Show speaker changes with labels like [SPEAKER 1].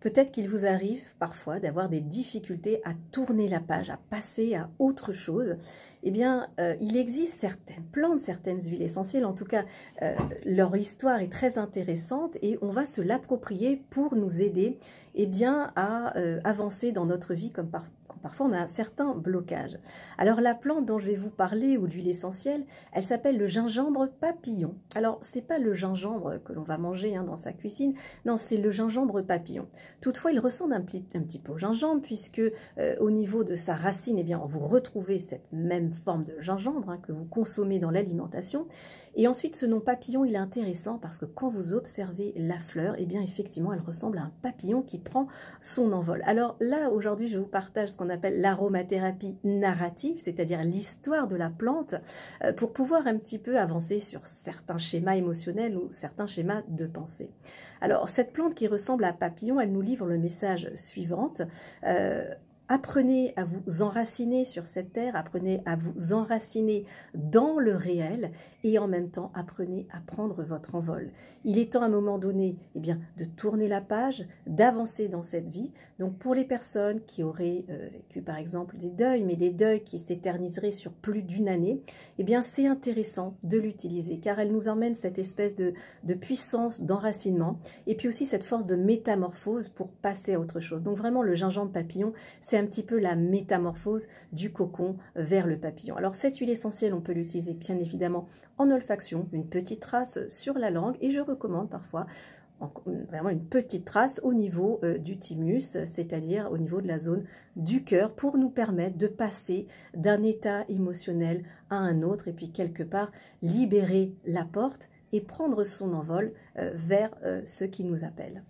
[SPEAKER 1] Peut-être qu'il vous arrive parfois d'avoir des difficultés à tourner la page, à passer à autre chose. Eh bien, il existe certaines plantes, certaines huiles essentielles, en tout cas, leur histoire est très intéressante et on va se l'approprier pour nous aider bien, à avancer dans notre vie comme parfois on a certains blocages. Alors la plante dont je vais vous parler, ou l'huile essentielle, elle s'appelle le gingembre papillon. Alors c'est pas le gingembre que l'on va manger dans sa cuisine, non, c'est le gingembre papillon. Toutefois il ressemble un petit peu au gingembre puisque au niveau de sa racine, eh bien, vous retrouvez cette même forme de gingembre que vous consommez dans l'alimentation. Et ensuite, ce nom papillon, il est intéressant parce que quand vous observez la fleur, eh bien, effectivement, elle ressemble à un papillon qui prend son envol. Alors là, aujourd'hui, je vous partage ce qu'on appelle l'aromathérapie narrative, c'est-à-dire l'histoire de la plante, pour pouvoir un petit peu avancer sur certains schémas émotionnels ou certains schémas de pensée. Alors, cette plante qui ressemble à papillon, elle nous livre le message suivant. Apprenez à vous enraciner sur cette terre, apprenez à vous enraciner dans le réel et en même temps apprenez à prendre votre envol. Il est temps à un moment donné de tourner la page, d'avancer dans cette vie. Donc pour les personnes qui auraient vécu par exemple des deuils, mais des deuils qui s'éterniseraient sur plus d'une année, c'est intéressant de l'utiliser car elle nous emmène cette espèce de puissance d'enracinement et puis aussi cette force de métamorphose pour passer à autre chose. Donc vraiment le gingembre papillon, c'est un petit peu la métamorphose du cocon vers le papillon. Alors cette huile essentielle, on peut l'utiliser bien évidemment en olfaction, une petite trace sur la langue et je recommande parfois vraiment une petite trace au niveau du thymus, c'est-à-dire au niveau de la zone du cœur pour nous permettre de passer d'un état émotionnel à un autre et puis quelque part libérer la porte et prendre son envol vers ce qui nous appelle.